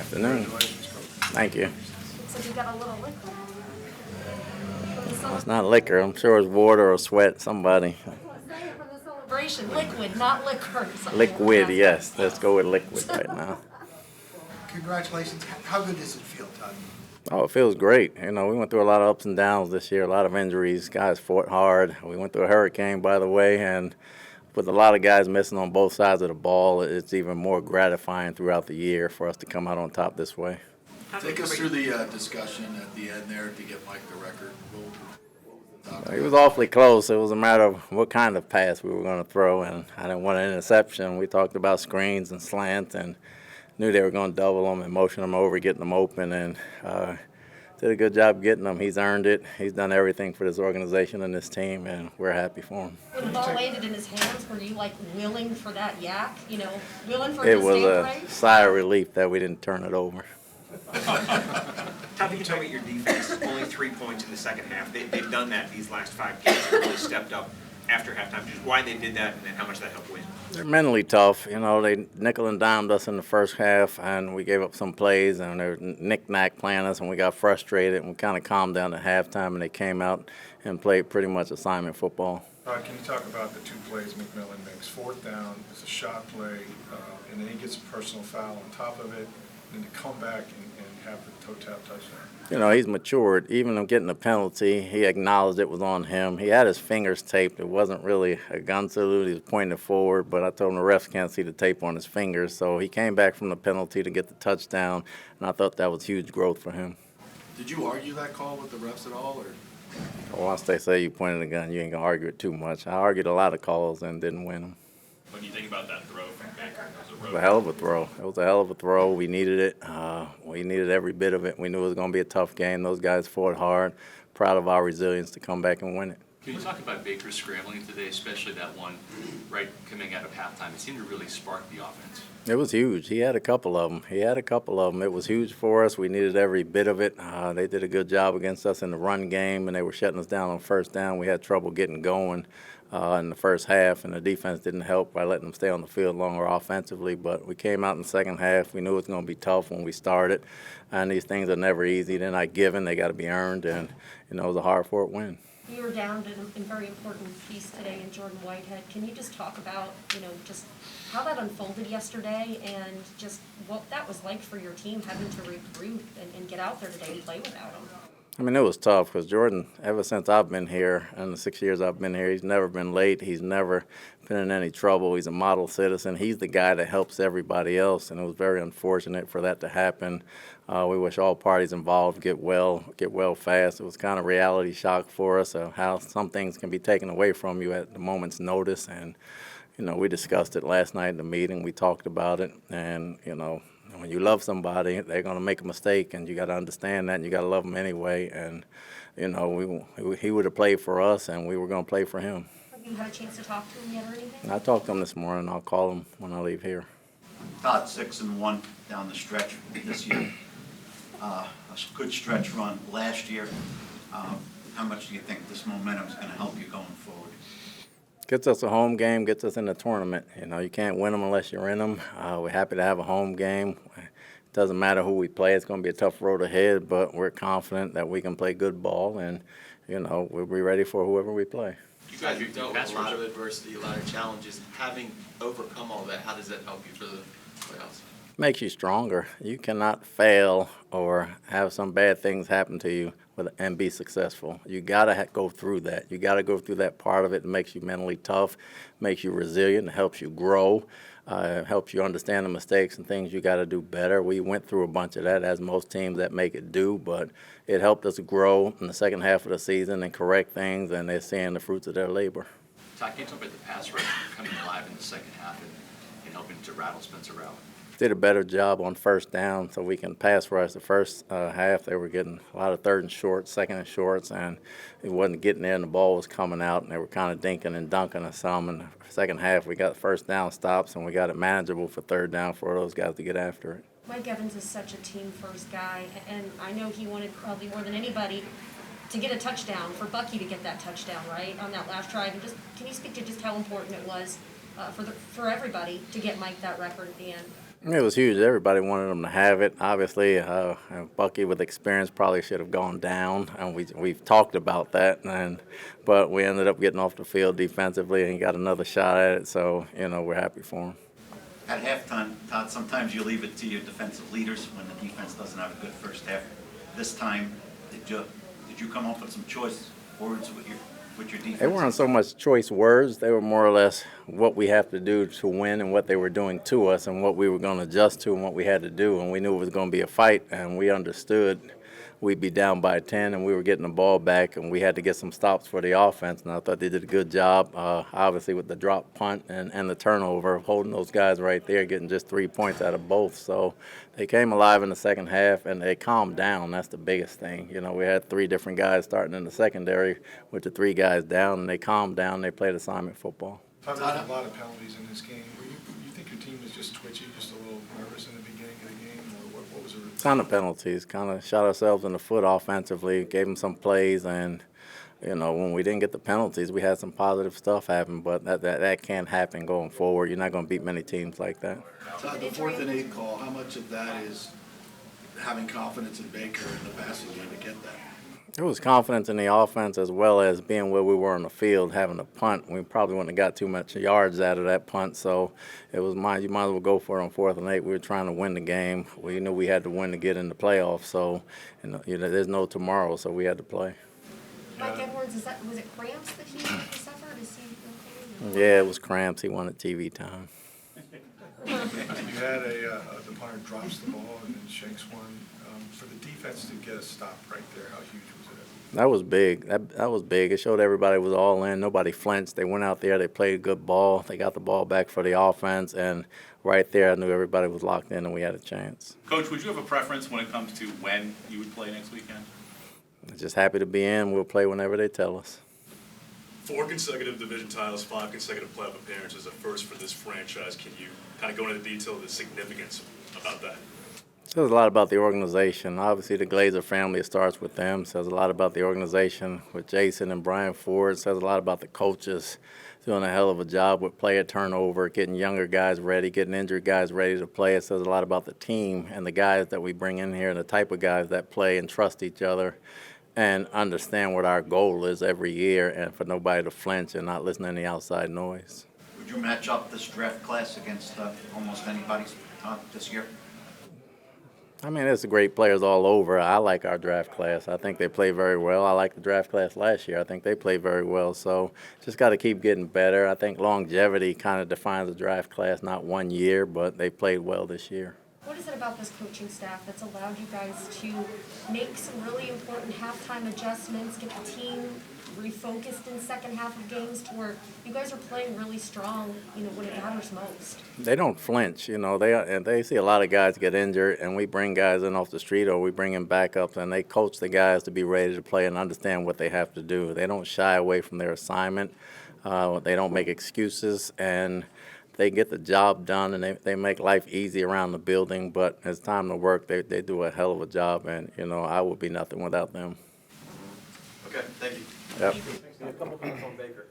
Afternoon. Thank you. So you got a little liquid. Well, it's not liquor. I'm sure it's water or sweat. Somebody. From the celebration, liquid, not liquor. Liquid, yes. Let's go with liquid right now. Congratulations. How good does it feel, Todd? Oh, it feels great. You know, we went through a lot of ups and downs this year, a lot of injuries. Guys fought hard. We went through a hurricane, by the way, and with a lot of guys missing on both sides of the ball, it's even more gratifying throughout the year for us to come out on top this way. Take us through the discussion at the end there to get Mike the record. It was awfully close. It was a matter of what kind of pass we were going to throw, and I didn't want an interception. We talked about screens and slants and knew they were going to double them and motion them over, getting them open, and did a good job getting them. He's earned it. He's done everything for this organization and this team, and we're happy for him. When the ball landed in his hands, were you like willing for that yak? You know, willing for It him to was stay a upright? sigh of relief that we didn't turn it over. How can you tell me your defense? Only 3 points in the second half. They've done that these last 5 games. They really stepped up after halftime. Just why they did that and then how much that helped win. They're mentally tough. You know, they nickel and dimed us in the first half, and we gave up some plays, and they were knick-knack playing us, and we got frustrated, and we kind of calmed down at halftime, and they came out and played pretty much assignment football. Can you talk about the 2 plays McMillan makes? 4th down, it's a shot play, and then he gets a personal foul on top of it, and to come back and have the toe tap touchdown. You know, he's matured. Even him getting a penalty, he acknowledged it was on him. He had his fingers taped. It wasn't really a gun salute. He was pointing it forward, but I told him the refs can't see the tape on his fingers. So he came back from the penalty to get the touchdown, and I thought that was huge growth for him. Did you argue that call with the refs at all, or? Once they say you pointed a gun, you ain't going to argue it too much. I argued a lot of calls and didn't win them. What do you think about that throw from Baker? It was a hell of a throw. It was a hell of a throw. We needed it. We needed every bit of it. We knew it was going to be a tough game. Those guys fought hard. Proud of our resilience to come back and win it. Can you talk about Baker scrambling today, especially that one right coming out of halftime? It seemed to really spark the offense. It was huge. He had a couple of them. It was huge for us. We needed every bit of it. They did a good job against us in the run game, and they were shutting us down on first down. We had trouble getting going in the first half, and the defense didn't help by letting them stay on the field longer offensively. But we came out in the second half. We knew it was going to be tough when we started, and these things are never easy. They're not given. They got to be earned, and you know, it was a hard-fought win. You were down in a very important piece today in Jordan Whitehead. Can you just talk about, you know, just how that unfolded yesterday and just what that was like for your team having to regroup and get out there today and play without him? I mean, it was tough because Jordan, ever since I've been here, and the 6 years I've been here, he's never been late. He's never been in any trouble. He's a model citizen. He's the guy that helps everybody else, and it was very unfortunate for that to happen. We wish all parties involved get well fast. It was kind of reality shock for us of how some things can be taken away from you at the moment's notice, and you know, we discussed it last night in the meeting. We talked about it, and you know, when you love somebody, they're going to make a mistake, and you got to understand that, and you got to love them anyway. And you know, he would have played for us, and we were going to play for him. Have you had a chance to talk to him yet or anything? I talked to him this morning. I'll call him when I leave here. Todd 6-1 down the stretch this year. A good stretch run last year. How much do you think this momentum is going to help you going forward? Gets us a home game, gets us in the tournament. You know, you can't win them unless you're in them. We're happy to have a home game. It doesn't matter who we play. It's going to be a tough road ahead, but we're confident that we can play good ball, and, you know, we'll be ready for whoever we play. You guys have dealt with a lot of adversity, a lot of challenges. Having overcome all that, how does that help you for the playoffs? Makes you stronger. You cannot fail or have some bad things happen to you and be successful. You got to go through that. You got to go through that part of it. It makes you mentally tough, makes you resilient, helps you grow, helps you understand the mistakes and things you got to do better. We went through a bunch of that, as most teams that make it do, but it helped us grow in the second half of the season and correct things, and they're seeing the fruits of their labor. Todd, can you talk about the pass rush coming alive in the second half and helping to rattle Spencer out? Did a better job on first down so we can pass rush. The first half, they were getting a lot of third and shorts, second and shorts, and it wasn't getting there, and the ball was coming out, and they were kind of dinking and dunking us some. In the second half, we got first down stops, and we got it manageable for third down for those guys to get after it. Mike Evans is such a team-first guy, and I know he wanted probably more than anybody to get a touchdown, for Bucky to get that touchdown, right, on that last drive. And just can you speak to just how important it was for everybody to get Mike that record at the end? It was huge. Everybody wanted them to have it. Obviously, Bucky with experience probably should have gone down, and we've talked about that. But we ended up getting off the field defensively, and he got another shot at it. So we're happy for him. At halftime, Todd, sometimes you leave it to your defensive leaders when the defense doesn't have a good first half. This time, did you come up with some choice words with your defense? They weren't so much choice words. They were more or less what we have to do to win and what they were doing to us and what we were going to adjust to and what we had to do. And we knew it was going to be a fight, and we understood we'd be down by 10 and we were getting the ball back, and we had to get some stops for the offense. And I thought they did a good job, obviously, with the drop punt and the turnover, holding those guys right there, getting just 3 points out of both. So they came alive in the second half, and they calmed down. That's the biggest thing. We had 3 different guys starting in the secondary with the 3 guys down, and they calmed down. They played assignment football. Todd, there was a lot of penalties in this game. You think your team was just twitchy, just a little nervous in the beginning of the game, or what was it? Ton of penalties. Kind of shot ourselves in the foot offensively, gave them some plays, and when we didn't get the penalties, we had some positive stuff happen, but that can't happen going forward. You're not going to beat many teams like that. Todd, the 4th and 8 call, how much of that is having confidence in Baker in the passing game to get that? It was confidence in the offense as well as being where we were on the field, having a punt. We probably wouldn't have got too much yards out of that punt, so it was you might as well go for it on 4th and 8. We were trying to win the game. We knew we had to win to get in the playoffs, so there's no tomorrow, so we had to play. Mike Edwards, was it cramps that he suffered? Is he okay? Yeah, it was cramps. He wanted TV time. You had the punter drops the ball and then shanks one. For the defense to get a stop right there, how huge was it? That was big. That was big. It showed everybody was all in. Nobody flinched. They went out there. They played good ball. They got the ball back for the offense. And right there, I knew everybody was locked in and we had a chance. Coach, would you have a preference when it comes to when you would play next weekend? Just happy to be in. We'll play whenever they tell us. 4 consecutive division titles, 5 consecutive playoff appearances, a first for this franchise. Can you kind of go into detail of the significance about that? Says a lot about the organization. Obviously, the Glazer family, it starts with them. Says a lot about the organization with Jason and Brian Ford. Says a lot about the coaches doing a hell of a job with player turnover, getting younger guys ready, getting injured guys ready to play. It says a lot about the team and the guys that we bring in here and the type of guys that play and trust each other and understand what our goal is every year, and for nobody to flinch and not listen to any outside noise. Would you match up this draft class against almost anybody this year? I mean, it's great players all over. I like our draft class. I think they play very well. I like the draft class last year. I think they played very well. So just got to keep getting better. I think longevity kind of defines the draft class, not 1 year, but they played well this year. What is it about this coaching staff that's allowed you guys to make some really important halftime adjustments, get the team refocused in second half of games to where you guys are playing really strong, when it matters most? They don't flinch, they see a lot of guys get injured, and we bring guys in off the street or we bring in backups, and they coach the guys to be ready to play and understand what they have to do. They don't shy away from their assignment. They don't make excuses, and they get the job done, and they make life easy around the building, but it's time to work. They do a hell of a job, and, I would be nothing without them. Okay, thank you. Yep. A couple points on Baker.